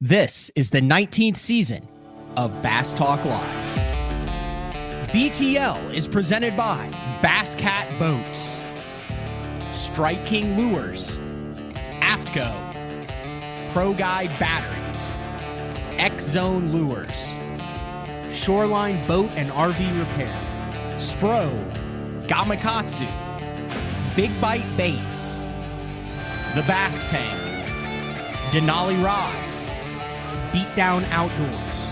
This is the 19th season of Bass Talk Live. BTL is presented by Bass Cat Boats, Strike King Lures, AFTCO, Pro Guide Batteries, X-Zone Lures, Shoreline Boat and RV Repair, Spro, Gamakatsu, Big Bite Baits, The Bass Tank, Denali Rods, Beatdown Outdoors,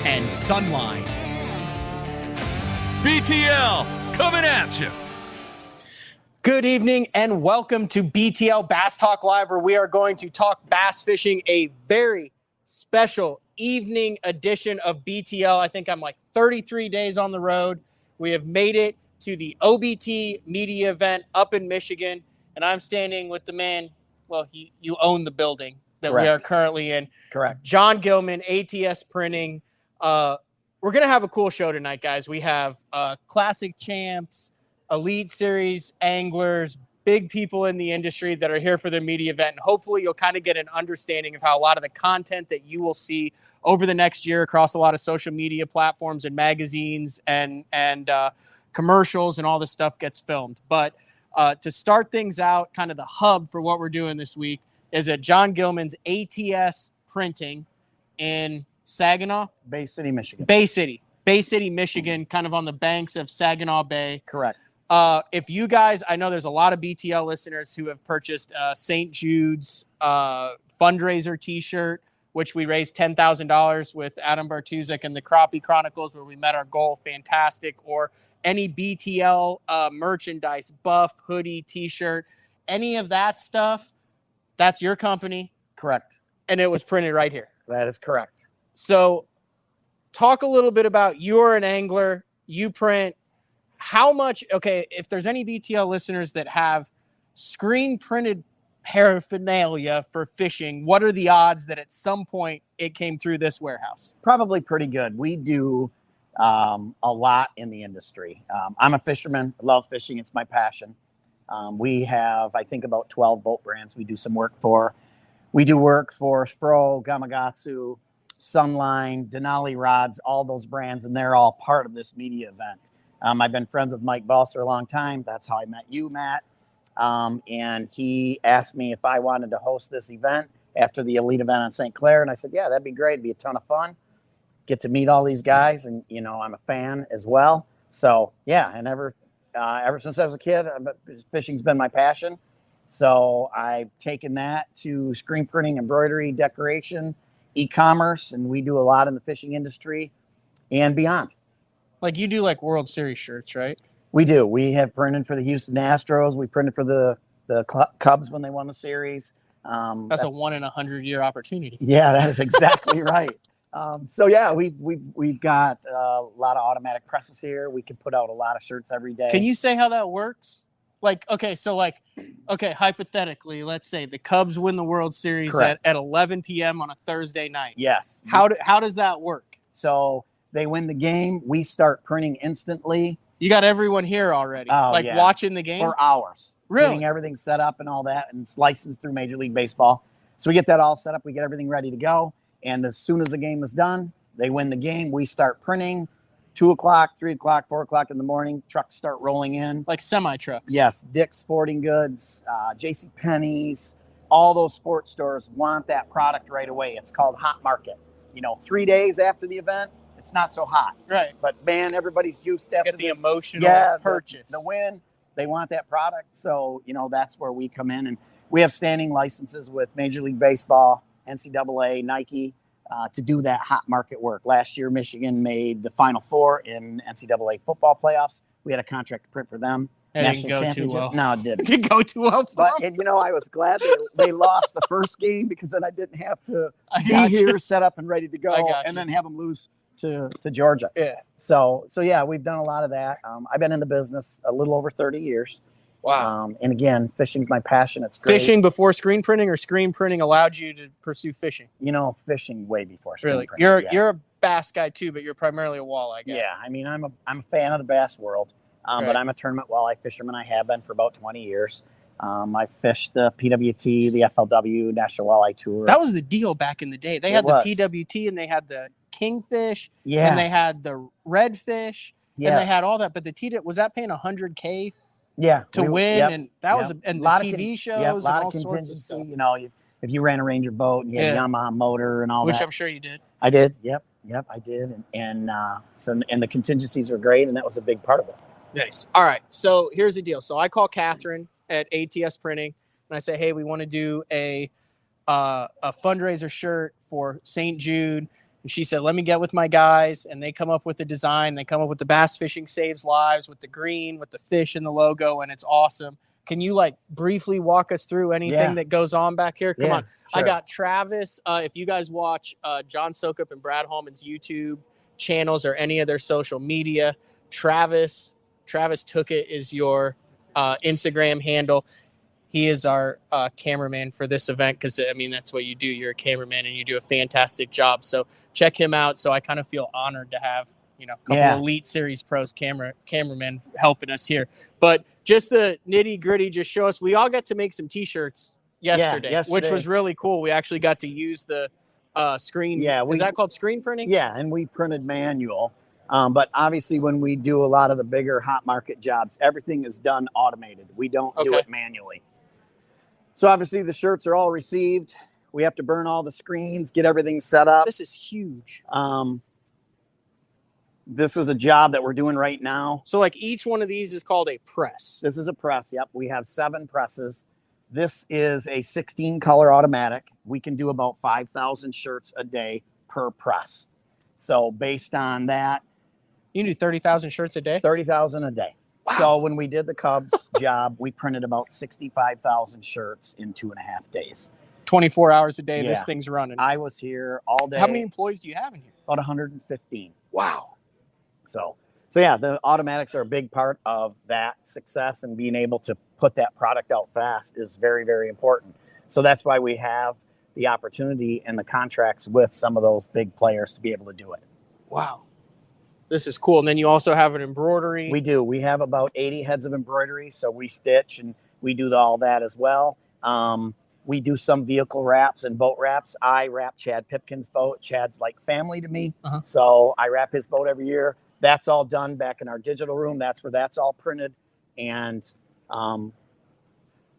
and Sunline. BTL coming at you. Good evening and welcome to BTL Bass Talk Live, where we are going to talk bass fishing, a very special evening edition of BTL. I think I'm like 33 days on the road. We have made it to the OBT Media Event up in Michigan, and I'm standing with the man, well, you own the building that Correct. we are currently in. Correct. John Gillman, ATS Printing. We're going to have a cool show tonight, guys. We have classic champs, Elite Series anglers, big people in the industry that are here for their media event. And hopefully you'll kind of get an understanding of how a lot of the content that you will see over the next year across a lot of social media platforms and magazines and commercials and all this stuff gets filmed. But to start things out, kind of the hub for what we're doing this week is at John Gillman's ATS Printing in Saginaw? Bay City, Michigan. Bay City, Michigan, kind of on the banks of Saginaw Bay. Correct. If you guys, I know there's a lot of BTL listeners who have purchased St. Jude's fundraiser t-shirt, which we raised $10,000 with Adam Bartuzik and the Crappie Chronicles, where we met our goal. Fantastic. Or any BTL merchandise, buff, hoodie, t-shirt, any of that stuff, that's your company. Correct. And it was printed right here. That is correct. So talk a little bit about, you're an angler, you print. How much, okay, if there's any BTL listeners that have screen printed paraphernalia for fishing, what are the odds that at some point it came through this warehouse? Probably pretty good. We do a lot in the industry. I'm a fisherman. I love fishing. It's my passion. We have, I think, about 12 boat brands we do some work for. We do work for Spro, Gamakatsu, Sunline, Denali Rods, all those brands, and they're all part of this media event. I've been friends with Mike Boss for a long time. That's how I met you, Matt. And he asked me if I wanted to host this event after the Elite event on St. Clair. And I said, yeah, that'd be great. It'd be a ton of fun. Get to meet all these guys. And, you know, I'm a fan as well. So, yeah, and ever since I was a kid, fishing's been my passion. So I've taken that to screen printing, embroidery, decoration, e-commerce, and we do a lot in the fishing industry and beyond. Like you do like World Series shirts, right? We do. We have printed for the Houston Astros. We printed for the Cubs when they won the series. That's a 1 in 100 year opportunity. Yeah, that is exactly right. So yeah, we've got a lot of automatic presses here. We can put out a lot of shirts every day. Can you say how that works? Like, okay, hypothetically, let's say the Cubs win the World Series at 11 p.m. on a Thursday night. Yes. How does that work? So they win the game. We start printing instantly. You got everyone here already, watching the game? For hours. Really? Getting everything set up and all that, and it's licensed through Major League Baseball. So we get that all set up. We get everything ready to go. And as soon as the game is done, they win the game. We start printing. 2 o'clock, 3 o'clock, 4 o'clock in the morning, trucks start rolling in. Like semi-trucks? Yes. Dick's Sporting Goods, JCPenney's, all those sports stores want that product right away. It's called hot market. 3 days after the event, it's not so hot. Right. But, man, everybody's juiced after the emotional purchase. The win, they want that product. So, that's where we come in. And we have standing licenses with Major League Baseball, NCAA, Nike, to do that hot market work. Last year, Michigan made the Final Four in NCAA football playoffs. We had a contract to print for them. It didn't go too well. No, it didn't. It didn't go too well for them. And, I was glad they lost the first game because then I didn't have to be here, set up and ready to go, and then have them lose to Georgia. Yeah. So yeah, we've done a lot of that. I've been in the business a little over 30 years. Wow. And again, fishing's my passion. It's great. Fishing before screen printing, or screen printing allowed you to pursue fishing? Fishing way before screen printing. You're a bass guy too, but you're primarily a walleye guy. Yeah, I mean, I'm a fan of the bass world, but I'm a tournament walleye fisherman. I have been for about 20 years. I fished the PWT, the FLW, National Walleye Tour. That was the deal back in the day. They had the PWT and they had the kingfish and they had the redfish and they had all that. But the T was that paying $100K to win? And that was and the TV shows a lot and of all sorts of contingency. stuff. You know, if you ran a Ranger boat and you had a Yamaha motor and all Which that. I'm sure you did. I did. Yep, I did. And the contingencies were great, and that was a big part of it. Nice. All right. So here's the deal. So I call Catherine at ATS Printing and I say, hey, we want to do a fundraiser shirt for St. Jude. And she said, let me get with my guys. And they come up with the design. They come up with the Bass Fishing Saves Lives with the green, with the fish in the logo. And it's awesome. Can you briefly walk us through anything that goes on back here? Come on. Sure. I got Travis. If you guys watch John Sokup and Brad Hallman's YouTube channels or any of their social media, Travis Took It is your Instagram handle. He is our cameraman for this event because, I mean, that's what you do. You're a cameraman and you do a fantastic job. So check him out. So I kind of feel honored to have, a couple Elite Series pros cameramen helping us here. But just the nitty gritty, just show us. We all got to make some T-shirts yesterday, which was really cool. We actually got to use the screen. Yeah. Is that called screen printing? Yeah, and we printed manual. But obviously when we do a lot of the bigger hot market jobs, everything is done automated. We don't do it manually. So obviously the shirts are all received. We have to burn all the screens, get everything set up. This is huge. This is a job that we're doing right now. So each one of these is called a press. This is a press. Yep. We have 7 presses. This is a 16 color automatic. We can do about 5,000 shirts a day per press. So based on that, you do 30,000 shirts a day? 30,000 a day. Wow. So when we did the Cubs job, we printed about 65,000 shirts in 2.5 days. 24 hours a day, this thing's running. I was here all day. How many employees do you have in here? About 115. Wow. So yeah, the automatics are a big part of that success, and being able to put that product out fast is very, very important. So that's why we have the opportunity and the contracts with some of those big players to be able to do it. Wow. This is cool. And then you also have an embroidery. We do. We have about 80 heads of embroidery. So we stitch and we do all that as well. We do some vehicle wraps and boat wraps. I wrap Chad Pipkin's boat. Chad's like family to me. So I wrap his boat every year. That's all done back in our digital room. That's where that's all printed. And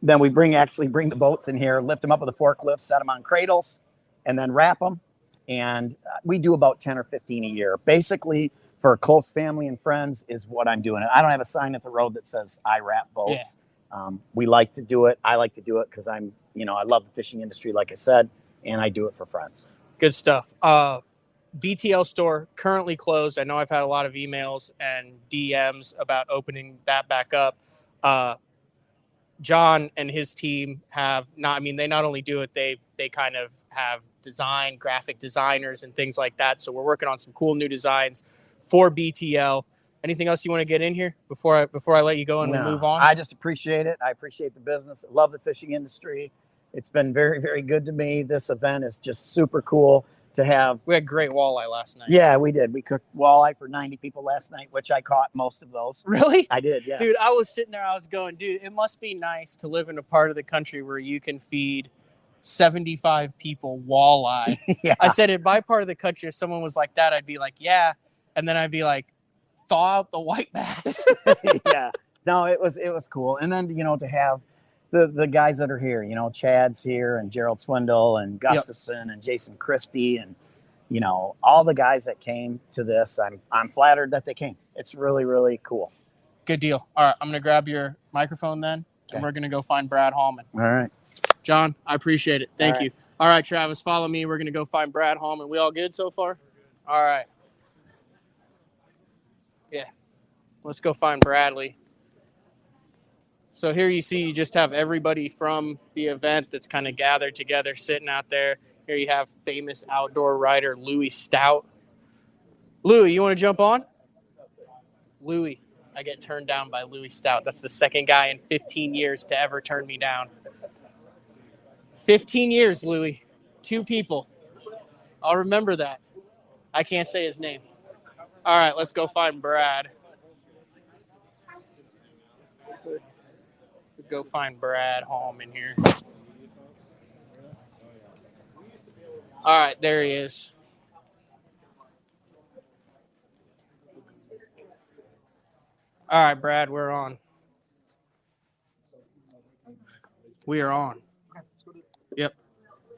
then we bring the boats in here, lift them up with a forklift, set them on cradles, and then wrap them. And we do about 10 or 15 a year. Basically, for close family and friends is what I'm doing. I don't have a sign at the road that says I wrap boats. We like to do it. I like to do it because I love the fishing industry, like I said, and I do it for friends. Good stuff. BTL store currently closed. I know I've had a lot of emails and DMs about opening that back up. John and his team they not only do it, they kind of have graphic designers and things like that. So we're working on some cool new designs for BTL. Anything else you want to get in here before I let you go and we move on? I just appreciate it. I appreciate the business. I love the fishing industry. It's been very, very good to me. This event is just super cool to have. We had great walleye last night. Yeah, we did. We cooked walleye for 90 people last night, which I caught most of those. Really? I did, yes. Dude, I was sitting there, I was going, dude, it must be nice to live in a part of the country where you can feed 75 people walleye. I said, in my part of the country, if someone was like that, I'd be like, yeah. And then I'd be like, thaw out the white bass. Yeah. No, it was cool. And then, to have the guys that are here, Chad's here and Gerald Swindle and Gustafson and Jason Christie and, all the guys that came to this. I'm flattered that they came. It's really, really cool. Good deal. All right. I'm going to grab your microphone then, and we're going to go find Brad Hallman. All right. John, I appreciate it. Thank you. All right, Travis, follow me. We're going to go find Brad Hallman. We all good so far? All right. Yeah. Let's go find Bradley. So here you see, you just have everybody from the event that's kind of gathered together, sitting out there. Here you have famous outdoor writer Louis Stout. Louis, you want to jump on? Louis. I get turned down by Louis Stout. That's the second guy in 15 years to ever turn me down. 15 years, Louis. 2 people. I'll remember that. I can't say his name. All right, let's go find Brad. go find Brad Hallman here. All right, there he is. All right, Brad, we're on. We are on. Yep.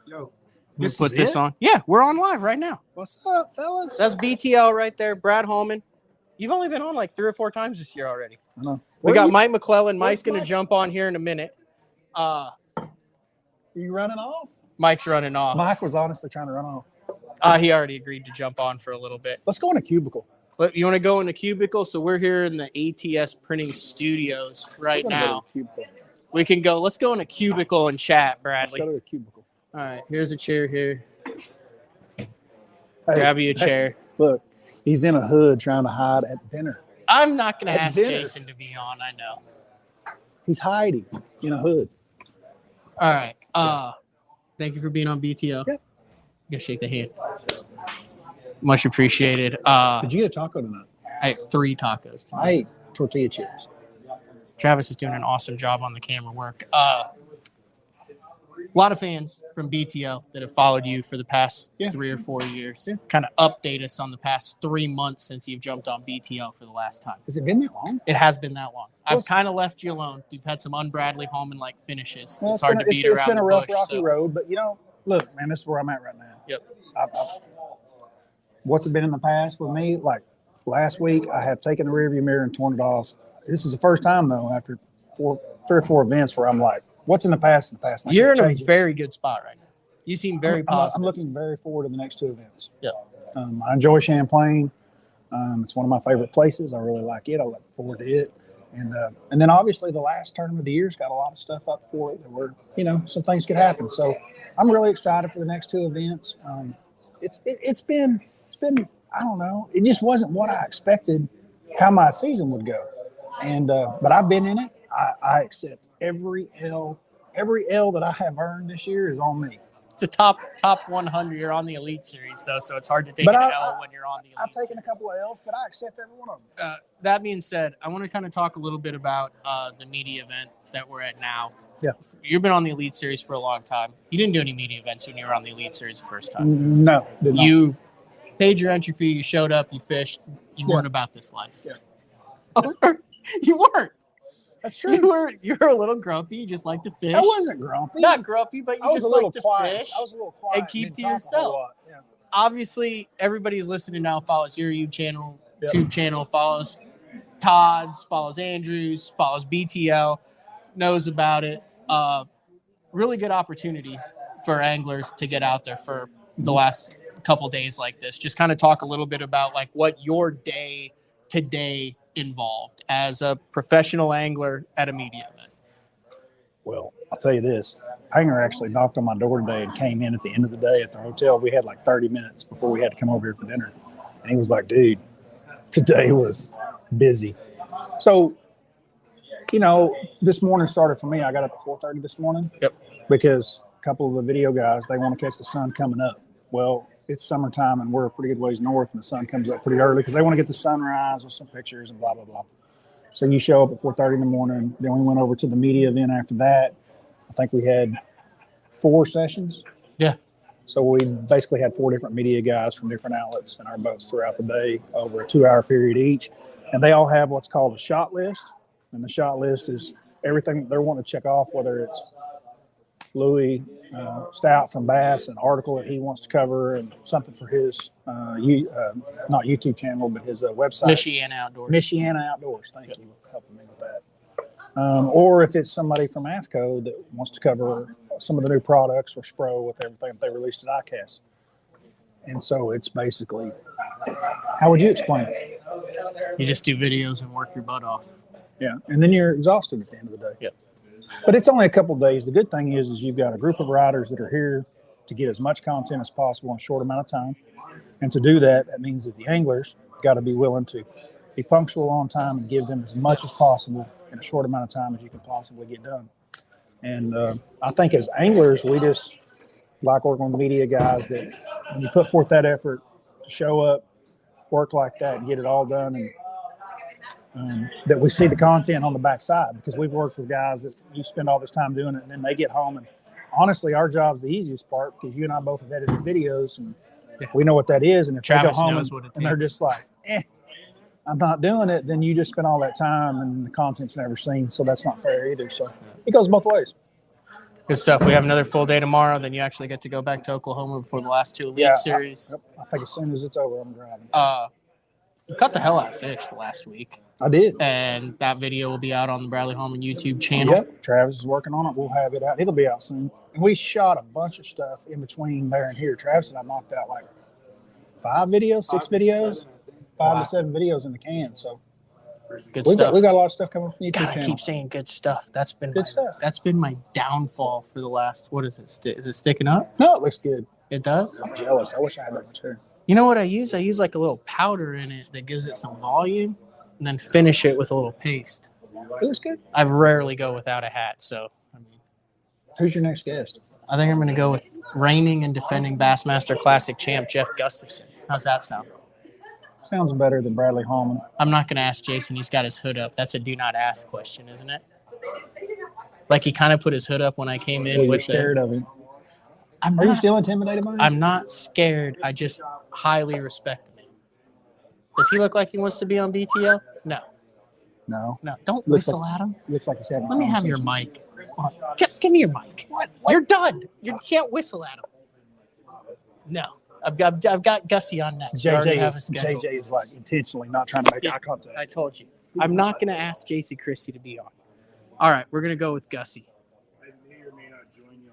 Yo, We'll put this on. Yeah, we're on live right now. What's up, fellas? That's BTL right there, Brad Hallman. You've only been on like 3 or 4 times this year already. I know. We got Mike McClellan. Mike's going to jump on here in a minute. Are you running off? Mike's running off. Mike was honestly trying to run off. He already agreed to jump on for a little bit. Let's go in a cubicle. But you want to go in the cubicle? So we're here in the ATS printing studios right now. We can go. Let's go in a cubicle and chat, Bradley. Let's go to the cubicle. All right. Here's a chair here. Hey, Grab you a chair. Look, he's in a hood trying to hide at dinner. I'm not going to ask dinner. Jason to be on. I know. He's hiding in a hood. All right. Thank you for being on BTO. Yep. Gonna shake the hand. Much appreciated. Did you get a taco tonight? I ate 3 tacos tonight. I ate tortilla chips. Travis is doing an awesome job on the camera work. A lot of fans from BTO that have followed you for the past 3 or 4 years. Yeah. Kind of update us on the past 3 months since you've jumped on BTO for the last time. Has it been that long? It has been that long. I've kind of left you alone. You've had some un-Bradley Hallman-like finishes. Well, it's hard to beat around the bush. It's been a rough, rocky road, but, look, man, this is where I'm at right now. Yep. What's it been in the past with me? Like last week, I have taken the rearview mirror and torn it off. This is the first time, though, after 3 or 4 events where I'm like, what's in the past in the past? You're in a very good spot right now. You seem very positive. I'm looking very forward to the next 2 events. Yeah. I enjoy Champlain. It's one of my favorite places. I really like it. I look forward to it. And then obviously the last tournament of the year's got a lot of stuff up for it where, some things could happen. So I'm really excited for the next 2 events. It's been, I don't know. It just wasn't what I expected how my season would go. But I've been in it. I accept every L that I have earned this year is on me. It's a top 100. You're on the Elite Series, though, so it's hard to take an L when you're on the Elite I've taken Series. a couple of L's, but I accept every one of them. That being said, I want to kind of talk a little bit about the media event that we're at now. Yeah. You've been on the Elite Series for a long time. You didn't do any media events when you were on the Elite Series the first time. No, did not. You paid your entry fee. You showed up. You fished. You weren't about this life. Yeah. You weren't. That's true. You were a little grumpy. You just like to fish. I wasn't grumpy. Not grumpy, but you I was just a little like to quiet. fish. I was a little quiet and keep to didn't talk a whole yourself. lot. Yeah. Obviously, everybody who's listening now follows your YouTube channel, Yep. follows Todd's, follows Andrew's, follows BTL, knows about it. Really good opportunity for anglers to get out there for the last couple days like this. Just kind of talk a little bit about like what your day to day involved as a professional angler at a media event. Well, I'll tell you this. Hanger actually knocked on my door today and came in at the end of the day at the hotel. We had like 30 minutes before we had to come over here for dinner. And he was like, dude, today was busy. So, this morning started for me. I got up at 4:30 this morning. Yep. Because a couple of the video guys, they want to catch the sun coming up. Well, it's summertime and we're a pretty good ways north and the sun comes up pretty early because they want to get the sunrise with some pictures and blah, blah, blah. So you show up at 4:30 in the morning. Then we went over to the media event after that. I think we had 4 sessions. Yeah. So we basically had 4 different media guys from different outlets in our boats throughout the day over a 2-hour period each. And they all have what's called a shot list. And the shot list is everything they're wanting to check off, whether it's Louis Stout from Bass, an article that he wants to cover, and something for his, not YouTube channel, but his website. Michiana Outdoors. Thank you for helping me with that. Or if it's somebody from AFTCO that wants to cover some of the new products or Spro with everything that they released at ICAST. And so it's basically, how would you explain it? You just do videos and work your butt off. Yeah. And then you're exhausted at the end of the day. Yep. But it's only a couple of days. The good thing is you've got a group of riders that are here to get as much content as possible in a short amount of time. And to do that, that means that the anglers got to be willing to be punctual on time and give them as much as possible in a short amount of time as you can possibly get done. And I think as anglers, we just like working with media guys that when you put forth that effort to show up, work like that, and get it all done. that we see the content on the backside, because we've worked with guys that you spend all this time doing it, and then they get home, and honestly, our job's the easiest part, because you and I both have edited videos, and we know what that is. And if Travis they go home knows what it and they're takes. just like, I'm not doing it, then you just spend all that time and the content's never seen. So that's not fair either. So it goes both ways. Good stuff. We have another full day tomorrow. Then you actually get to go back to Oklahoma before the last 2 Elite Series. I think as soon as it's over, I'm driving. You cut the hell out of fish the last week. I did. And that video will be out on the Bradley Hallman YouTube channel. Yep. Travis is working on it. We'll have it out. It'll be out soon. And we shot a bunch of stuff in between there and here. Travis and I knocked out like 5 videos, 6 videos, 5 to 7 videos in the can. So good we stuff. got a lot of stuff coming from YouTube God, I channel. keep saying good stuff. That's been Good stuff. That's been my downfall for the last. What is it? Is it sticking up? No, it looks good. It does. I'm jealous. I wish I had that much hair. You know what I use? I use like a little powder in it that gives it some volume, and then finish it with a little paste. It looks good. I rarely go without a hat, so I mean, Who's your next guest? I think I'm going to go with reigning and defending Bassmaster Classic champ Jeff Gustafson. How's that sound? Sounds better than Bradley Hallman. I'm not going to ask Jason. He's got his hood up. That's a do not ask question, isn't it? Like he kind of put his hood up when I came in. Well, you're with scared of him. I'm Are you not, still intimidated by him? I'm not scared. I just highly respect the man. Does he look like he wants to be on BTO? No. No. Don't Looks whistle at him. Looks like he's having. Let me have your mic. Give me your mic. What? You're done. You can't whistle at him. No. I've got Gussie on next. We already have a schedule. JJ is like intentionally not trying to make eye contact. I told you. I'm not going to ask JC Christie to be on. All right, we're going to go with Gussie.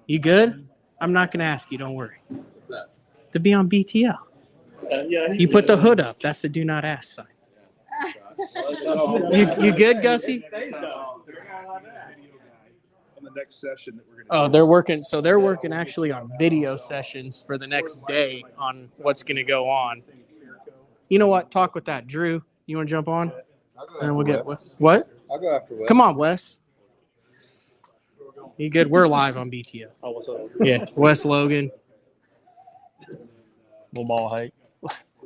You good? I'm not going to ask you. Don't worry. What's that? To be on BTL. You put the hood up. That's the do not ask sign. You good, Gussie? On the next session that we're going to Oh, they're working. So they're working actually on video sessions for the next day on what's going to go on. You know what? Talk with that. Drew, you want to jump on? And we'll get Wes. What? I'll go after Wes. Come on, Wes. You good? We're live on BTO. Oh, what's up? Yeah, Wes Logan. Little ball height.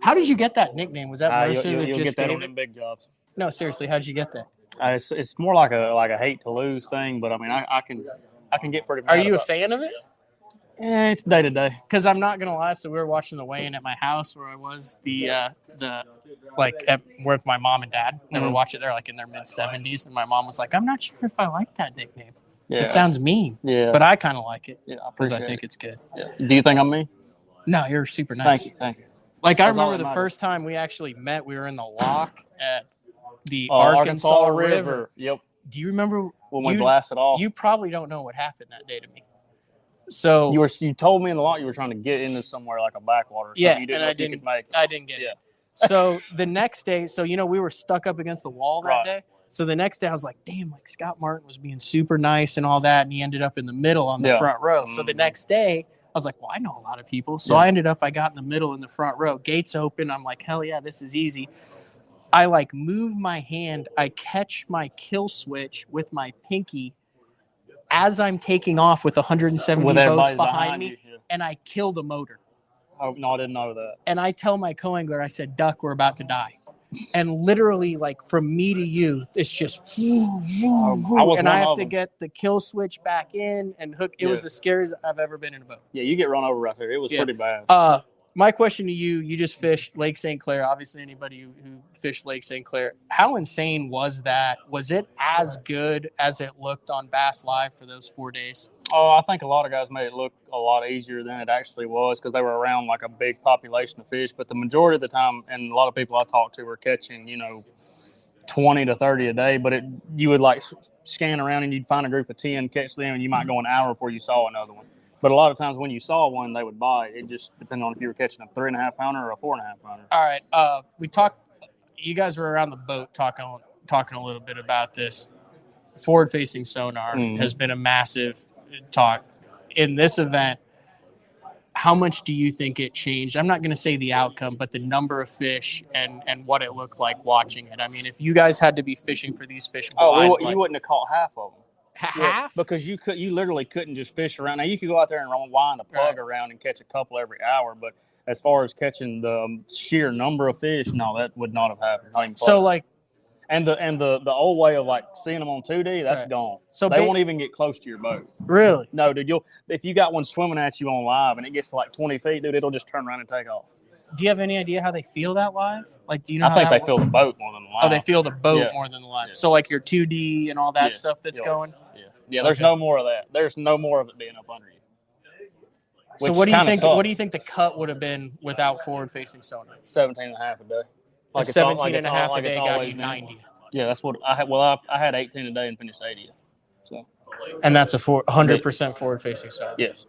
How did you get that nickname? Was that Mercer that You'll just get that gave on it? them big jobs. No, seriously, how'd you get that? It's more like a hate to lose thing, but I mean I can get pretty mad. Are you a about fan of it? it. It's day to day. Because I'm not gonna lie. So we were watching the weigh-in at my house where I was with my mom and dad. They were watching. They're like in their mid-70s, and my mom was like, "I'm not sure if I like that nickname. Yeah. It sounds mean, Yeah. but I kind of like it Yeah, I because appreciate I think it's good." it. Yeah. Do you think I'm me? No, you're super nice. Thank you. Like I That's all remember that the matters. first time we actually met, we were in the lock at the Oh, Arkansas River. Yep. Do you remember When we blasted off. You probably don't know what happened that day to me. So You told me in the lot you were trying to get into somewhere like a backwater. Or yeah, something. You and know I if you didn't. could make it. I didn't get Yeah. it. So the next day, we were stuck up against the wall that Right. day. So the next day, I was like, "Damn!" Like Scott Martin was being super nice and all that, and he ended up in the middle on the Yeah. front row. So the Mhm. next day, I was like, "Well, I know a lot of people." So Yeah. I got in the middle in the front row. Gates open. I'm like, "Hell yeah, this is easy." I like move my hand. I catch my kill switch with my pinky as I'm taking off with 170 With boats everybody behind me, you. Yeah. and I kill the motor. Oh no, I didn't know that. And I tell my co-angler, I said, "Duck, we're about to die." And literally, like from me to you, it's just, I was and I one have of to them. get the kill switch back in and hook. It was Yeah. the scariest I've ever been in a boat. Yeah, you get run over right there. It was Yeah. pretty bad. My question to you: you just fished Lake St. Clair. Obviously, anybody who fished Lake St. Clair, how insane was that? Was it as good as it looked on Bass Live for those 4 days? Oh, I think a lot of guys made it look a lot easier than it actually was because they were around like a big population of fish. But the majority of the time, and a lot of people I talked to were catching, 20 to 30 a day. But you would like scan around and you'd find a group of 10, catch them, and you might go an hour before you saw another one. But a lot of times when you saw one, they would bite. It just depended on if you were catching a 3.5 pounder or a 4.5 pounder. All right. We talked. You guys were around the boat talking a little bit about this. Forward-facing sonar has been a massive talk in this event. How much do you think it changed? I'm not going to say the outcome, but the number of fish and what it looked like watching it. I mean, if you guys had to be fishing for these fish, You wouldn't have caught half of them. half? Because you literally couldn't just fish around. Now you could go out there and wind a plug around and catch a couple every hour, but as far as catching the sheer number of fish, no, that would not have happened. Not even So close. like, And the old way of like seeing them on 2D, that's gone. So they won't even get close to your boat. Really? No, dude. If you got one swimming at you on live and it gets to like 20 feet, dude, it'll just turn around and take off. Do you have any idea how they feel that live? Like, do you know? I think they feel the boat more than the live. Oh, they feel the boat more than the live. Yeah. So like your 2D and all that stuff that's going. Yeah. There's no more of that. There's no more of it being up under you. So what do you think? Sucks. What do you think the cut would have been without forward-facing sonar? 17 and a half a day. Like 17 and a half a day got you 90. Yeah, that's what I had. Well, I had 18 a day and finished 80. So. And that's a 100% forward-facing sonar. Yes,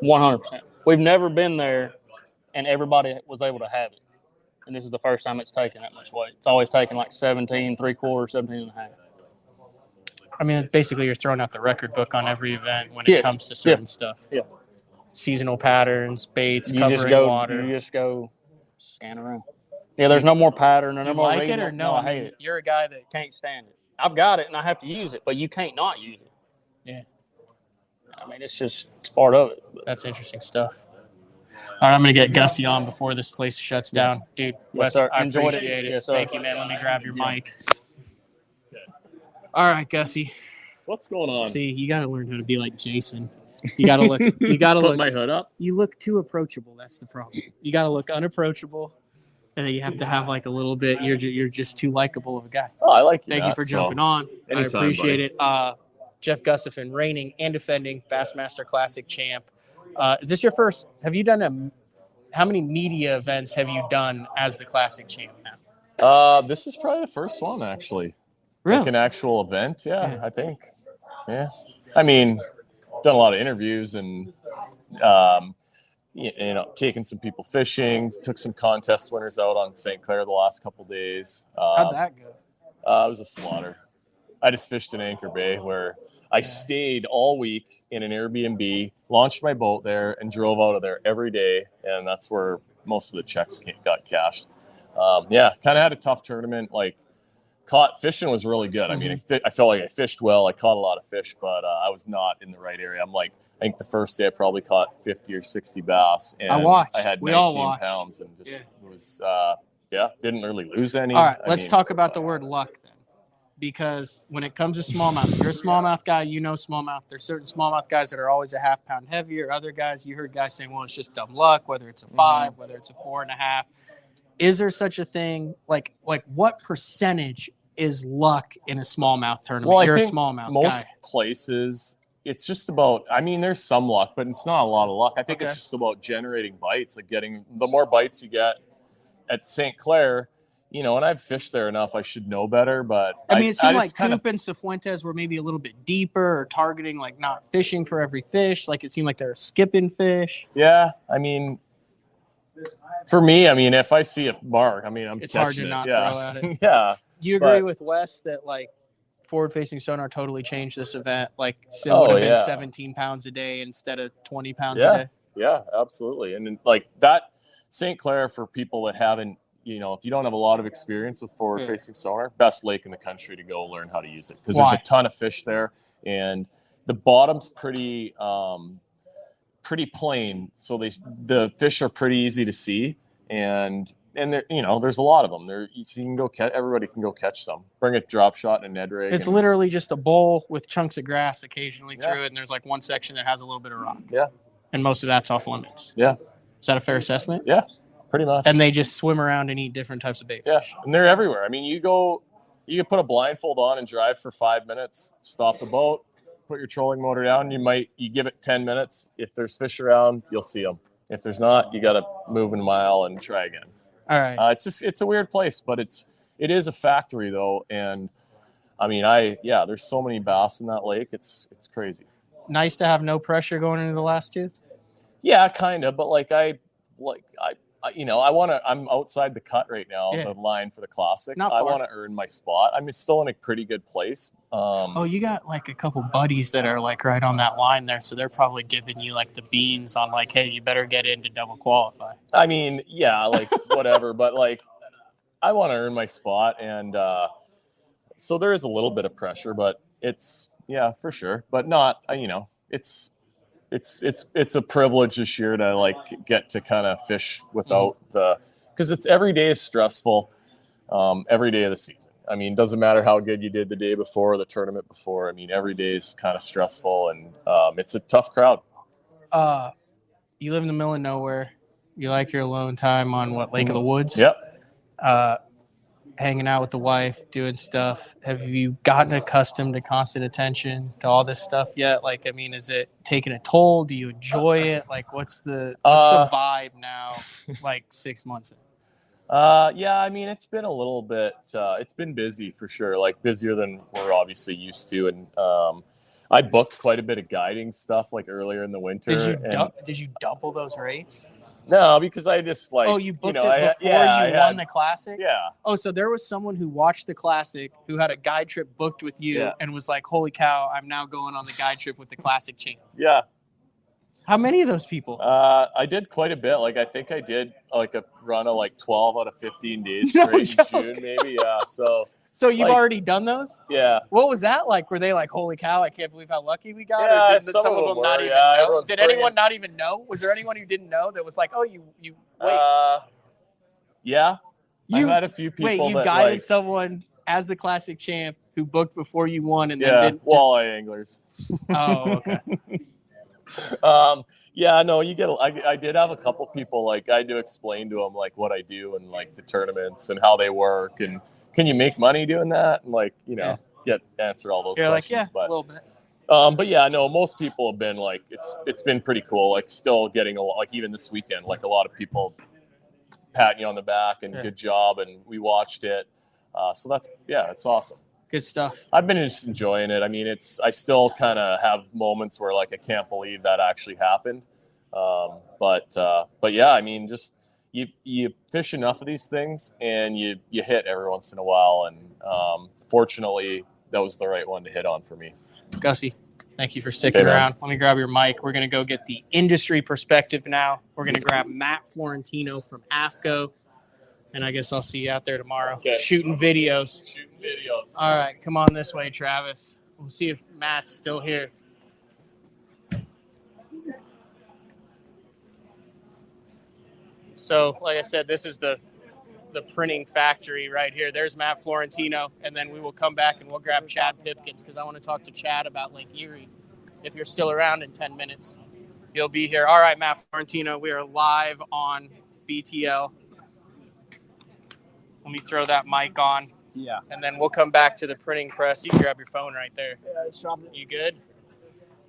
100%. We've never been there, and everybody was able to have it. And this is the first time it's taken that much weight. It's always taken like 17, 3/4, 17 and a half. I mean, basically, you're throwing out the record book on every event when it comes to certain stuff. Yeah. Seasonal patterns, baits, You covering water. You just go scan around. Yeah, there's no more pattern or no more. Like it or no? I hate it. You're a guy that can't stand it. I've got it and I have to use it, but you can't not use it. Yeah. I mean, it's part of it. But. That's interesting stuff. All right, I'm going to get Gussie on before this place shuts down. Dude, Wes, I appreciate it. Yes, sir. Thank you, man. Let me grab your mic. All right, Gussie. What's going on? See, you got to learn how to be like Jason. You got to look. You got to put look. my hood up. You look too approachable. That's the problem. You got to look unapproachable, and then you have to have like a little bit. You're just too likable of a guy. Oh, I like you. Thank you for jumping on. Anytime, I appreciate buddy. it. Jeff Gustafson, reigning and defending Bassmaster Classic champ. Is this your first? Have you done how many media events have you done as the Classic champ now? This is probably the first one actually. Really? Like an actual event? Yeah, I think. Yeah. I mean, done a lot of interviews and taken some people fishing, took some contest winners out on St. Clair the last couple days. How'd that go? It was a slaughter. I just fished in Anchor Bay where I stayed all week in an Airbnb, launched my boat there, and drove out of there every day. And that's where most of the checks got cashed. Kind of had a tough tournament. Like, fishing was really good. I mean, I felt like I fished well. I caught a lot of fish, but I was not in the right area. I think the first day I probably caught 50 or 60 bass. And I had 19 pounds and just was, didn't really lose any. All right, let's talk about the word luck then. Because when it comes to smallmouth, you're a smallmouth guy, you know smallmouth. There's certain smallmouth guys that are always a half pound heavier. Other guys, you heard guys saying, well, it's just dumb luck, whether it's a 5, whether it's a 4.5. Is there such a thing? Like what percentage is luck in a smallmouth tournament? Well, you're I think a smallmouth most guy. Places, it's just about, I mean, there's some luck, but it's not a lot of luck. I think it's just about generating bites, like getting the more bites you get at St. Clair, and I've fished there enough, I should know better, but I mean, it seemed like Coop and Cifuentes were maybe a little bit deeper or targeting, like not fishing for every fish. Like it seemed like they're skipping fish. Yeah. I mean, for me, if I see a mark, it's hard to not throw at it. Yeah. Do you agree with Wes that like forward-facing sonar totally changed this event? Like Sil would have been 17 pounds a day instead of 20 pounds a day? Yeah, absolutely. And then, like that St. Clair, for people that haven't, if you don't have a lot of experience with forward-facing sonar, best lake in the country to go learn how to use it because there's a ton of fish there, and the bottom's pretty plain, so the fish are pretty easy to see, and there, there's a lot of them. There, you can go catch. Everybody can go catch some. Bring a drop shot and a Ned rig. It's literally just a bowl with chunks of grass occasionally through it, and there's like one section that has a little bit of rock. Yeah, and most of that's off limits. Yeah, is that a fair assessment? Yeah, pretty much. And they just swim around and eat different types of bait fish. Yeah, and they're everywhere. I mean, you can put a blindfold on and drive for 5 minutes, stop the boat, put your trolling motor down. You give it 10 minutes. If there's fish around, you'll see them. If there's not, you got to move a mile and try again. All right. It's a weird place, but it is a factory though. And I mean, there's so many bass in that lake. It's crazy. Nice to have no pressure going into the last two. Yeah, kind of. But I'm outside the cut right now, the line for the Classic. I want to earn my spot. I'm still in a pretty good place. You got like a couple buddies that are like right on that line there, so they're probably giving you like the beans on like, hey, you better get in to double qualify. I mean, yeah, like whatever, but like I want to earn my spot, and so there is a little bit of pressure, but it's for sure, but not. It's a privilege this year to like get to kind of fish without because it's every day is stressful, every day of the season. I mean, doesn't matter how good you did the day before or the tournament before. I mean, every day is kind of stressful, and it's a tough crowd. You live in the middle of nowhere. You like your alone time on Lake of the Woods? Yep. Hanging out with the wife, doing stuff. Have you gotten accustomed to constant attention to all this stuff yet? Like, I mean, is it taking a toll? Do you enjoy it? Like, what's the vibe now? Like 6 months in? Yeah, I mean, it's been a little bit. It's been busy for sure. Like busier than we're obviously used to, and I booked quite a bit of guiding stuff like earlier in the winter. Did you double those rates? No, because I just like. Oh, you booked it before you won the Classic? Yeah. Oh, so there was someone who watched the Classic who had a guide trip booked with you and was like, holy cow, I'm now going on the guide trip with the Classic champ. Yeah. How many of those people? I did quite a bit. Like, I think I did like a run of like 12 out of 15 days straight in June, maybe. Yeah. So you've already done those? Yeah. What was that like? Were they like, holy cow, I can't believe how lucky we got? Yeah, or did some of them not even know? Did anyone not even know? Was there anyone who didn't know that was like, oh, you wait. Yeah. I've had a few people. Wait, you guided someone as the Classic champ who booked before you won and then didn't walleye anglers. Oh, okay. Yeah, no, you get. I did have a couple people like I had to explain to them like what I do and like the tournaments and how they work and can you make money doing that and like answer all those questions. Like, yeah, but, a little bit. But yeah, no, most people have been like it's been pretty cool. Like still getting a lot. Like even this weekend, like a lot of people patting you on the back and good job, and we watched it. So it's awesome. Good stuff. I've been just enjoying it. I mean, I still kind of have moments where like I can't believe that actually happened. But yeah, I mean, just you fish enough of these things and you hit every once in a while. And fortunately, that was the right one to hit on for me. Gussie, thank you for sticking around. Let me grab your mic. We're going to go get the industry perspective now. We're going to grab Matt Florentino from AFTCO. And I guess I'll see you out there tomorrow. Okay. Shooting videos. All right. Come on this way, Travis. We'll see if Matt's still here. So, like I said, this is the printing factory right here. There's Matt Florentino. And then we will come back and we'll grab Chad Pipkins because I want to talk to Chad about Lake Erie. If you're still around in 10 minutes, you'll be here. All right, Matt Florentino. We are live on BTL. Let me throw that mic on. Yeah. And then we'll come back to the printing press. You can grab your phone right there. Yeah, I just dropped it. You good?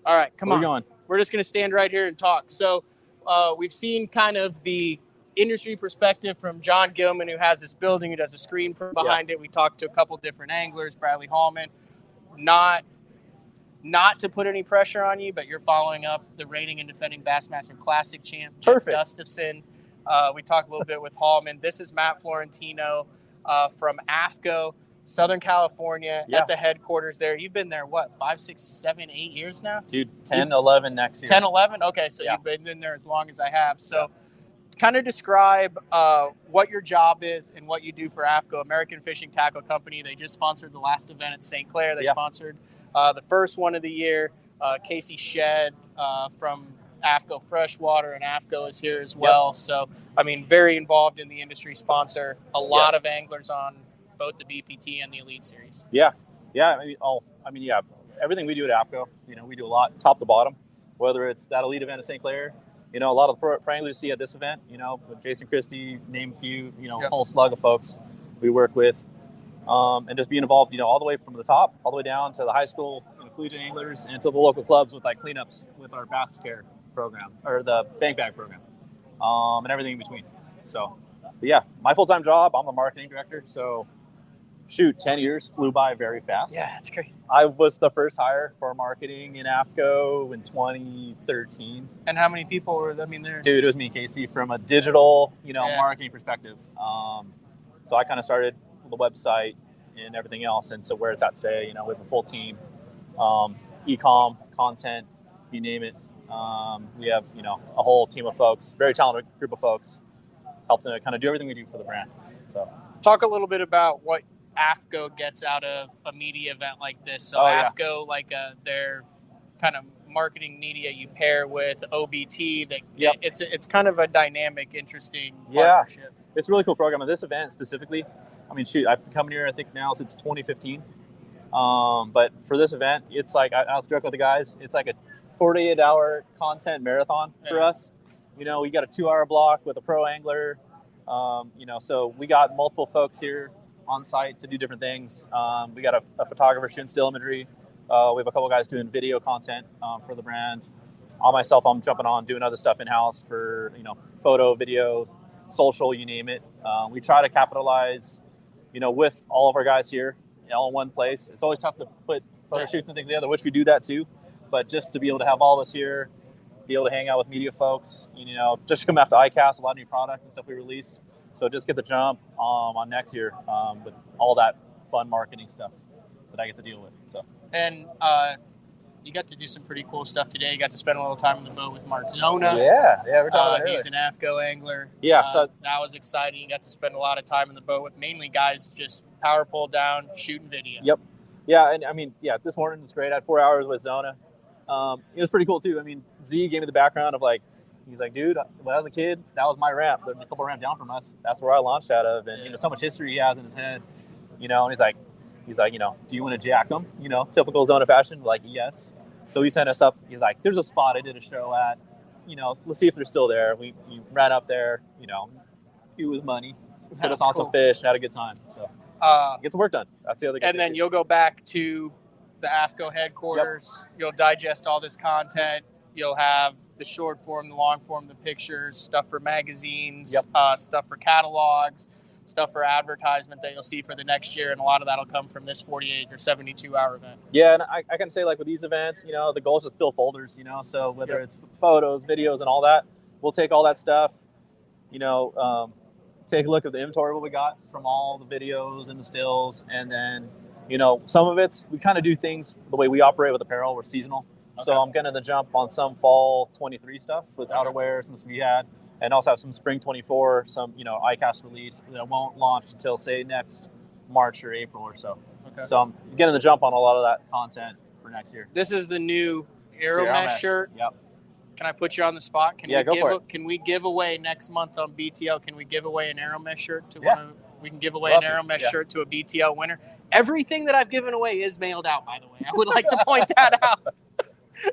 All right, come on. Where are we going? We're just going to stand right here and talk. So we've seen kind of the industry perspective from John Gillman, who has this building, who does a screen print behind it. We talked to a couple different anglers, Bradley Hallman. Not to put any pressure on you, but you're following up the reigning and defending Bassmaster Classic champ, Jeff Gustafson. We talked a little bit with Hallman. This is Matt Florentino from AFTCO, Southern California, at the headquarters there. You've been there, 5, 6, 7, 8 years now? Dude, 10, 11 next year. 10, 11? Okay, so you've been in there as long as I have. So kind of describe what your job is and what you do for AFTCO, American Fishing Tackle Company. They just sponsored the last event at St. Clair. They sponsored the first one of the year. Casey Shedd from AFTCO Freshwater, and AFTCO is here as well. So, I mean, very involved in the industry, sponsor a lot of anglers on both the BPT and the Elite Series. Yeah. Everything we do at AFTCO, we do a lot, top to bottom, whether it's that Elite event at St. Clair, a lot of the pro anglers you see at this event, with Jason Christie, name a few, a whole slug of folks we work with, and just being involved, all the way from the top, all the way down to the high school, collegiate anglers, and to the local clubs with like cleanups with our Bass Care program or the bank bag program, and everything in between. So, but yeah, my full-time job, I'm the marketing director. So, 10 years flew by very fast. Yeah, that's great. I was the first hire for marketing in AFTCO in 2013. And how many people were there? Dude, it was me and Casey from a digital, marketing perspective. So I kind of started the website and everything else, and so where it's at today, with a full team, e-com, content, you name it. We have, a whole team of folks, very talented group of folks, help to kind of do everything we do for the brand. So, talk a little bit about what AFTCO gets out of a media event like this. So AFTCO, their kind of marketing media you pair with OBT. That Yep. it's kind of a dynamic, interesting Yeah. partnership. It's a really cool program. And this event specifically, I mean, shoot, I've been coming here, I think now since 2015. But for this event, it's like, I was joking with the guys, it's like a 48-hour content marathon for us. You know, we got a 2-hour block with a pro angler. You know, so we got multiple folks here on site to do different things. We got a photographer shooting still imagery. We have a couple guys doing video content for the brand. Myself, I'm jumping on doing other stuff in-house for, you know, photo, videos, social, you name it. We try to capitalize, you know, with all of our guys here, all in one place. It's always tough to put photo shoots and things together, which we do that too. But just to be able to have all of us here, be able to hang out with media folks, you know, just come after ICAST, a lot of new product and stuff we released. So just get the jump on next year with all that fun marketing stuff that I get to deal with. So. And you got to do some pretty cool stuff today. You got to spend a little time on the boat with Mark Zona. Yeah, we're talking about He's an AFTCO angler. Yeah, so that was exciting. You got to spend a lot of time in the boat with mainly guys just power pull down, shooting video. Yep. Yeah, and I mean, yeah, this morning was great. I had 4 hours with Zona. It was pretty cool too. I mean, Z gave me the background of like, he's like, dude, when I was a kid, that was my ramp. There's a couple ramps down from us. That's where I launched out of. And, you know, so much history he has in his head, you know, and he's like, you know, do you want to jack them? You know, typical Zona fashion. Like, yes. So he sent us up. He's like, there's a spot I did a show at, you know, let's see if they're still there. We ran up there, you know, it was money, put us on some fish, and had a good time. So get some work done. That's the other good And then you'll go back to the AFTCO headquarters. Yep. You'll digest all this content. You'll have the short form, the long form, the pictures, stuff for magazines, stuff for catalogs, stuff for advertisement that you'll see for the next year. And a lot of that will come from this 48 or 72-hour event. Yeah, and I can say, like, with these events, you know, the goal is to fill folders, you know, so whether it's photos, videos, and all that, we'll take all that stuff, you know, take a look at the inventory, what we got from all the videos and the stills, and then, you know, some of it's, we kind of do things the way we operate with apparel. We're seasonal. Okay. So I'm going to jump on some fall 23 stuff with outerwear, some stuff we had, and also have some spring 24, some, you know, ICAST release that won't launch until, say, next March or April or so. Okay. So I'm getting the jump on a lot of that content for next year. This is the new Aeromesh shirt. Yep. Can I put you on the spot? Go for it. Can we give away next month on BTO? Can we give away an Aeromesh shirt to one of? We can give away an Aeromesh shirt to a BTO winner. Everything that I've given away is mailed out, by the way. I would like to point that out.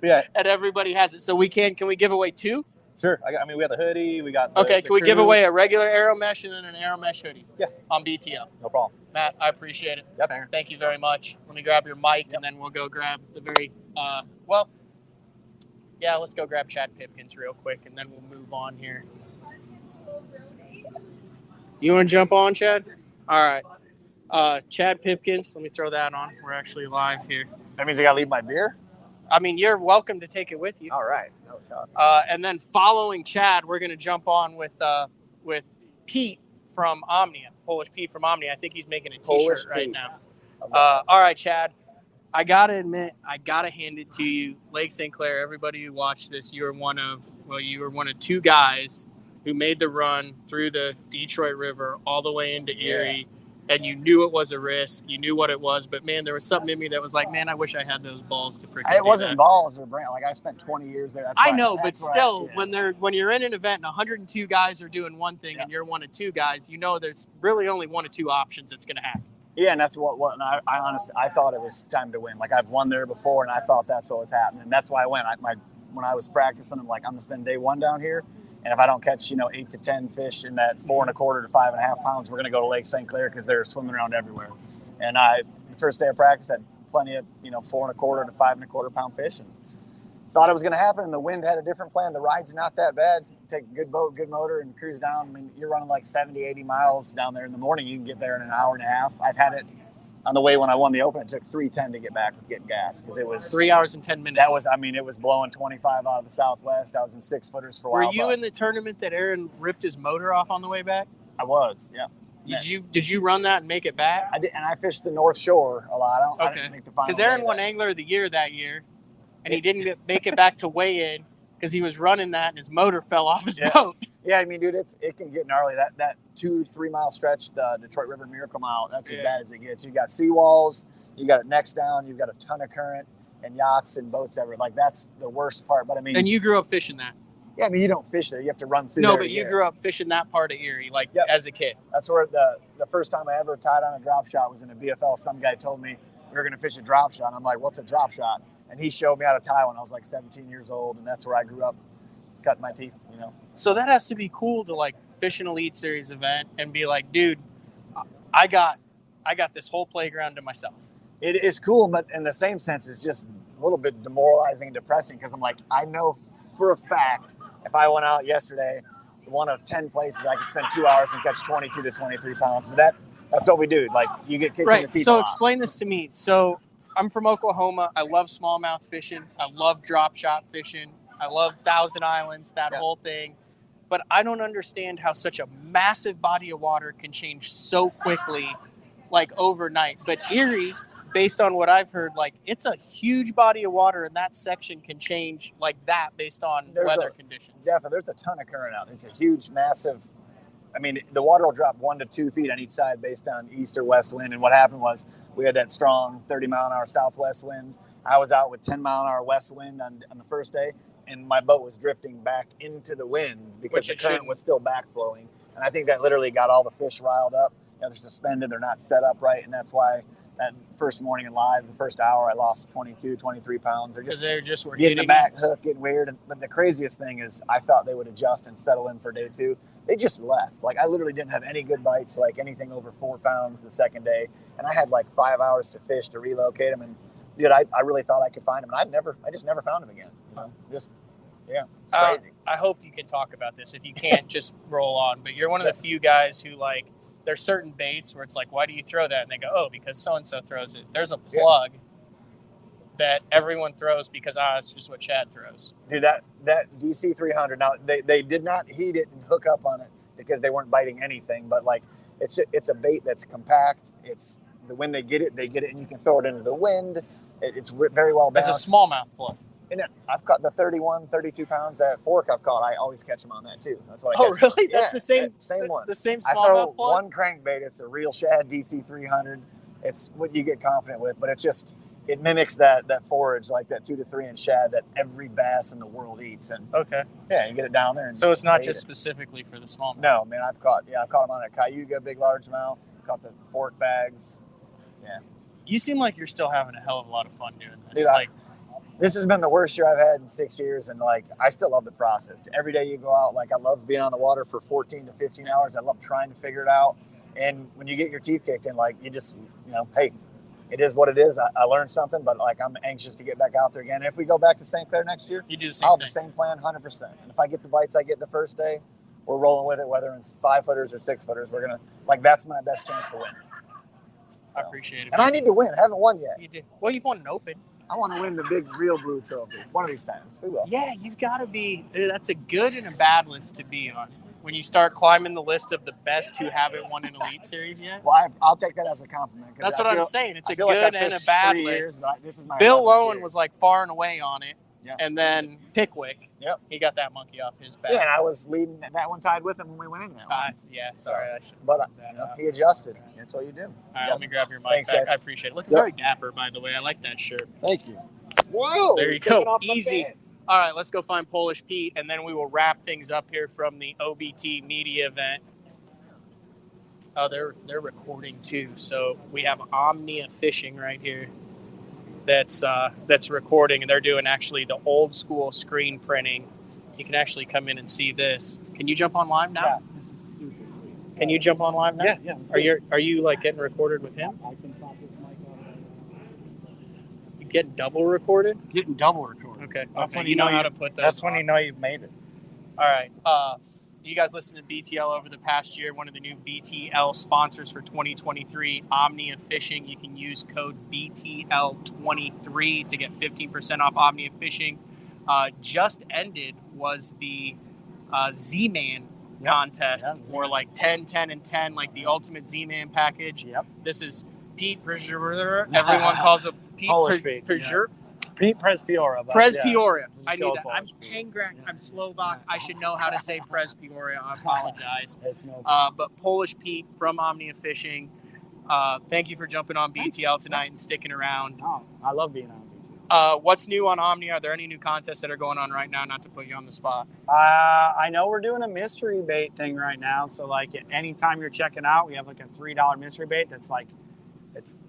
And everybody has it. So can we give away 2? Sure. I mean, we got the hoodie. We got the can we give away a regular Aeromesh and then an Aeromesh hoodie? Yeah. On BTO. No problem. Matt, I appreciate it. Yep, Aaron. Thank you very much. Let me grab your mic and then we'll go grab the very let's go grab Chad Pipkins real quick and then we'll move on here. You want to jump on, Chad? All right. Chad Pipkins, let me throw that on. We're actually live here. That means I got to leave my beer? I mean, you're welcome to take it with you. All right. And then following Chad, we're going to jump on with Pete from OMNIA, Polish Pete from OMNIA. I think he's making a T-shirt right now. All right, Chad. I got to admit, I got to hand it to you. Lake St. Clair, everybody who watched this, you were one of 2 guys who made the run through the Detroit River all the way into Erie. And you knew it was a risk. You knew what it was. But, man, there was something in me that was like, man, I wish I had those balls to freaking It wasn't balls or brand. Like, I spent 20 years there. I know, but still, when you're in an event and 102 guys are doing one thing and you're one of 2 guys, you know there's really only 1 or 2 options that's going to happen. Yeah, and that's what and I honestly, I thought it was time to win. Like, I've won there before, and I thought that's what was happening. And that's why I went. When I was practicing, I'm like, I'm going to spend day 1 down here. And if I don't catch, 8 to 10 fish in that 4 1/4 to 5.5 pounds, we're going to go to Lake St. Clair because they're swimming around everywhere. And the first day of practice, had plenty of, 4 1/4 to 5 1/4 pound fish. And thought it was going to happen. And the wind had a different plan. The ride's not that bad. Take a good boat, good motor, and cruise down. I mean, you're running like 70, 80 miles down there in the morning. You can get there in an hour and a half. I've had it on the way when I won the Open. It took 3:10 to get back with getting gas because it was 3 hours and 10 minutes. It was blowing 25 out of the southwest. I was in 6-footers for a while. Were you in the tournament that Aaron ripped his motor off on the way back? I was, yeah. Did you run that and make it back? I did, and I fished the North Shore a lot. I didn't make the final. Because Aaron won Angler of the Year that year, and he didn't make it back to weigh in because he was running that and his motor fell off his boat. Yeah, I mean, dude, it can get gnarly. That 2-3 mile stretch, the Detroit River Miracle Mile, that's as bad as it gets. You got seawalls, you got it necks down, you've got a ton of current. and yachts and boats ever. Like that's the worst part. But I mean, And you grew up fishing that. yeah, I mean, you don't fish there. You have to run through. No, there but to you get it. grew up fishing that part of Erie, like Yep. as a kid. That's where the first time I ever tied on a drop shot was in a BFL. Some guy told me we were going to fish a drop shot. I'm like, what's a drop shot? And he showed me how to tie when I was like 17 years old, and that's where I grew up, cutting my teeth. You know. So that has to be cool to like fish an Elite Series event and be like, dude, I got this whole playground to myself. It is cool, but in the same sense, it's just a little bit demoralizing and depressing because I'm like, I know for a fact if I went out yesterday, one of 10 places I could spend 2 hours and catch 22 to 23 pounds. But that's what we do. Like you get kicked in the Right. teeth. So a lot. explain this to me. So I'm from Oklahoma. I love smallmouth fishing. I love drop shot fishing. I love Thousand Islands, that whole thing. But I don't understand how such a massive body of water can change so quickly, like overnight. But Erie, based on what I've heard, like it's a huge body of water, and that section can change like that based on weather conditions. Jeff, there's a ton of current out. It's a huge, massive. I mean, the water will drop 1 to 2 feet on each side based on east or west wind. And what happened was we had that strong 30-mile-an-hour southwest wind. I was out with 10-mile-an-hour west wind on the first day, and my boat was drifting back into the wind because the current was still back flowing. And I think that literally got all the fish riled up. You know, they're suspended, they're not set up right, and that's why that first morning in live, the first hour, I lost 22, 23 pounds. They're just were getting the back hook, getting weird. But the craziest thing is I thought they would adjust and settle in for day 2. They just left. Like I literally didn't have any good bites, like anything over 4 pounds the second day. And I had like 5 hours to fish to relocate them. And dude, I really thought I could find them. And I just never found them again. You know, it's crazy. I hope you can talk about this. If you can't, just roll on. But you're one of the few guys who like, there's certain baits where it's like, why do you throw that? And they go, oh, because so-and-so throws it. There's a plug that everyone throws because, it's just what Chad throws. Dude, that DC 300, now he didn't hook up on it because they weren't biting anything, but like it's a bait that's compact. It's when they get it, and you can throw it into the wind. It's very well balanced. It's a smallmouth plug. And I've caught the 31, 32 pounds that fork I've caught. I always catch them on that too. That's what I catch. Oh, really? Yeah, That's the same one. The same I throw smallmouth plug? one crankbait. It's a real shad DC 300. It's what you get confident with, but it mimics that forage, like that 2 to 3 inch shad that every bass in the world eats. And okay, yeah, you get it down there. And so it's not just specifically for the smallmouth. No, man, I've caught them on a cayuga, big largemouth. Caught the fork bags. Yeah. You seem like you're still having a hell of a lot of fun doing this. Dude, this has been the worst year I've had in 6 years, and like I still love the process. Every day you go out, like I love being on the water for 14 to 15 hours. I love trying to figure it out. And when you get your teeth kicked in, like you just, hey, it is what it is. I learned something, but like I'm anxious to get back out there again. And if we go back to St. Clair next year, you do the same I'll have thing. the same plan, 100%. And if I get the bites I get the first day, we're rolling with it, whether it's 5-footers or 6-footers. We're gonna that's my best chance to win. I appreciate it. And I need to win. I haven't won yet. You did. Well, you've won an open. I want to win the big real blue trophy one of these times. We will. Yeah, you've got to be. That's a good and a bad list to be on. When you start climbing the list of the best who haven't won an Elite Series yet. Well, I'll take that as a compliment. That's what I'm saying. It's a good and a bad list. This is my Bill Lowen was like far and away on it. Yeah. And then Pickwick. Yep. He got that monkey off his back. Yeah, and I was leading that one tied with him when we went in that one. Yeah, sorry. I should but he adjusted. That's what you do. All right, let me grab your mic Thanks, back. guys. I appreciate it. Looking very dapper, by the way. I like that shirt. Thank you. Whoa. There you go. Easy. All right, let's go find Polish Pete, and then we will wrap things up here from the OBT Media Event. Oh, they're recording too. So we have OMNIA Fishing right here. That's recording, and they're doing actually the old school screen printing. You can actually come in and see this. Can you jump on live now? Yeah, this is super sweet. Can you jump on live now? Yeah. Are you like getting recorded with him? I can pop this mic on. You getting double recorded? Getting double recorded. Okay. That's okay. when you know how to put those. That's when you know you've made it. All right. You guys listened to BTL over the past year. One of the new BTL sponsors for 2023, OMNIA Fishing. You can use code BTL23 to get 15% off OMNIA Fishing. Just ended was the Z-Man contest for like 10, 10, and 10, like the ultimate Z-Man package. Yep. This is Pete Przepiora. Everyone calls him Pete Polish Pete. Pete Przepiora. Przepiora. I Just knew go that. I'm Polish. Angrak. I'm Slovak. I should know how to say Przepiora. I apologize. It's no problem. But Polish Pete from OMNIA Fishing, thank you for jumping on BTL tonight and sticking around. No, I love being on BTL. What's new on Omnia? Are there any new contests that are going on right now? Not to put you on the spot. I know we're doing a mystery bait thing right now. So like anytime you're checking out, we have like a $3 mystery bait that's like,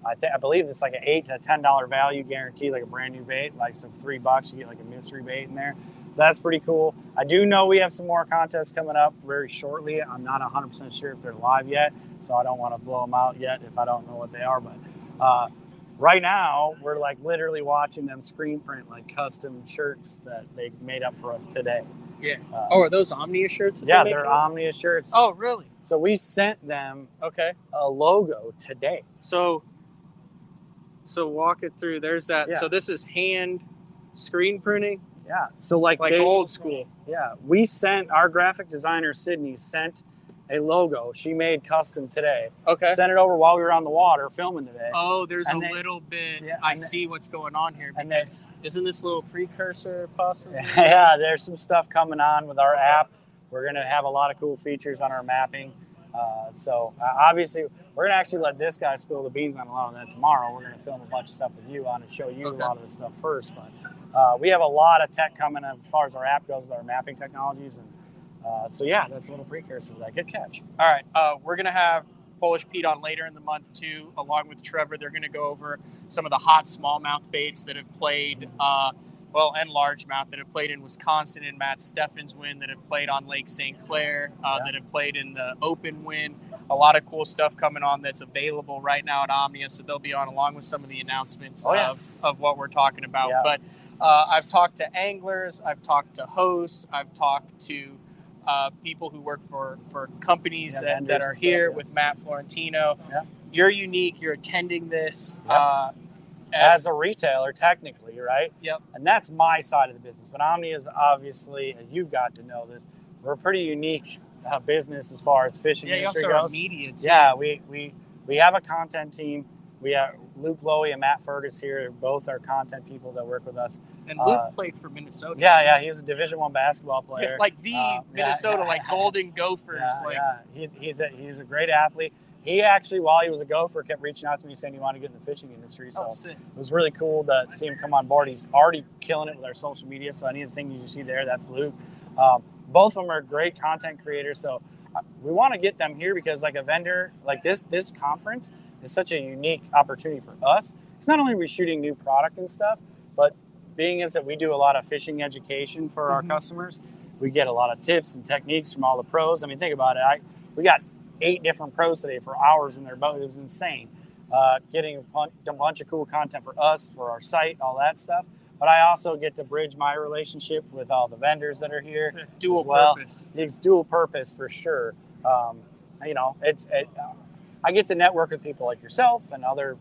I believe it's like an $8 to $10 value guarantee, like a brand new bait. Like so $3, you get like a mystery bait in there. So that's pretty cool. I do know we have some more contests coming up very shortly. I'm not 100% sure if they're live yet, so I don't want to blow them out yet if I don't know what they are. But right now, we're like literally watching them screen print like custom shirts that they made up for us today. Yeah. Are those Omnia shirts? Yeah, they're Omnia shirts. Oh, really? So we sent them Okay. a logo today. So walk it through. There's that. Yeah. So this is hand screen printing, Yeah. So like they, old school. Yeah, we sent our graphic designer Sydney sent a logo she made custom today. Okay. Sent it over while we were on the water filming today. Oh, there's And a they- little bit. Yeah, I and they- see what's going on here. and Because isn't this little precursor possible? Yeah, there's some stuff coming on with our app. We're gonna have a lot of cool features on our mapping. So obviously, we're gonna actually let this guy spill the beans on a lot of that tomorrow. We're gonna film a bunch of stuff with you on and show you a lot of the stuff first. But we have a lot of tech coming as far as our app goes with our mapping technologies, and so yeah, that's a little precursor to that. Good catch. All right. We're going to have Polish Pete on later in the month, too, along with Trevor. They're going to go over some of the hot smallmouth baits that have played, and largemouth that have played in Wisconsin and Matt Steffen's win, that have played on Lake St. Clair, that have played in the Open win. A lot of cool stuff coming on that's available right now at Omnia, so they'll be on along with some of the announcements of what we're talking about. Yeah. But I've talked to anglers, I've talked to hosts, I've talked to people who work for companies that are here with Matt Florentino. Yeah. You're unique. You're attending this As a retailer, technically, right? Yep. And that's my side of the business. But Omnia is obviously, and you've got to know this, we're a pretty unique business as far as fishing Yeah, you industry also are goes. media too. Yeah, we have a content team. We have Luke Lowy and Matt Fergus here. They're both our content people that work with us. And Luke played for Minnesota. Yeah, he was a Division I basketball player. Like Minnesota, like Golden Gophers. He's a great athlete. He actually, while he was a Gopher, kept reaching out to me saying he wanted to get in the fishing industry. So sick. it was really cool to see him come on board. He's already killing it with our social media. So any of the things you see there, that's Luke. Both of them are great content creators. So we want to get them here because like a vendor, like this conference is such a unique opportunity for us. Because not only are we shooting new product and stuff, but being is that we do a lot of fishing education for our customers. We get a lot of tips and techniques from all the pros. I mean, think about it. We got 8 different pros today for hours in their boat. It was insane. Getting a bunch of cool content for us, for our site, all that stuff. But I also get to bridge my relationship with all the vendors that are here. Dual as well. purpose. It's dual purpose for sure. I get to network with people like yourself and other,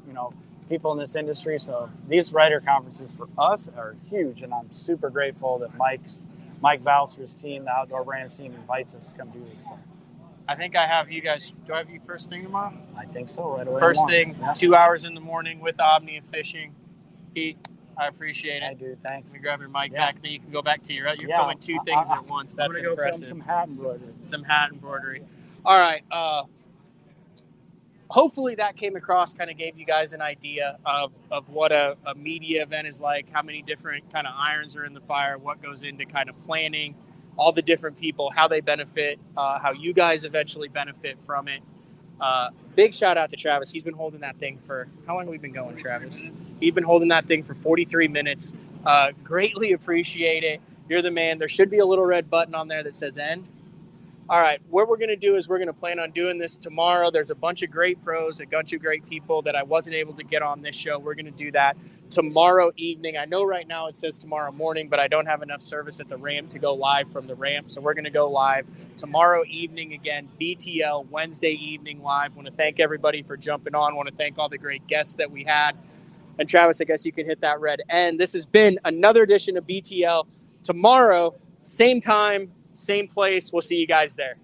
people in this industry. So these writer conferences for us are huge, and I'm super grateful that Mike Valser's team, the Outdoor Brands team, invites us to come do this stuff. I think I have you guys. Do I have you first thing tomorrow? I think so. Right away. First thing, Yeah. 2 hours in the morning with Omnia Fishing. Pete, I appreciate I it. do. Thanks. Let me grab your mic Yeah. back, then you can go back to you're Yeah. filming 2 things at once. That's I'm gonna go impressive. film some hat embroidery. Some hat embroidery. All right. Hopefully that came across, kind of gave you guys an idea of what a media event is like, how many different kind of irons are in the fire, what goes into kind of planning, all the different people, how they benefit, how you guys eventually benefit from it. Big shout out to Travis. He's been holding that thing for, how long have we been going, Travis? He's been holding that thing for 43 minutes. Greatly appreciate it. You're the man. There should be a little red button on there that says end. All right, what we're going to do is we're going to plan on doing this tomorrow. There's a bunch of great pros, a bunch of great people that I wasn't able to get on this show. We're going to do that tomorrow evening. I know right now it says tomorrow morning, but I don't have enough service at the ramp to go live from the ramp. So we're going to go live tomorrow evening again, BTL, Wednesday evening live. Want to thank everybody for jumping on. Want to thank all the great guests that we had. And Travis, I guess you can hit that red end. This has been another edition of BTL. Tomorrow, same time, same place. We'll see you guys there.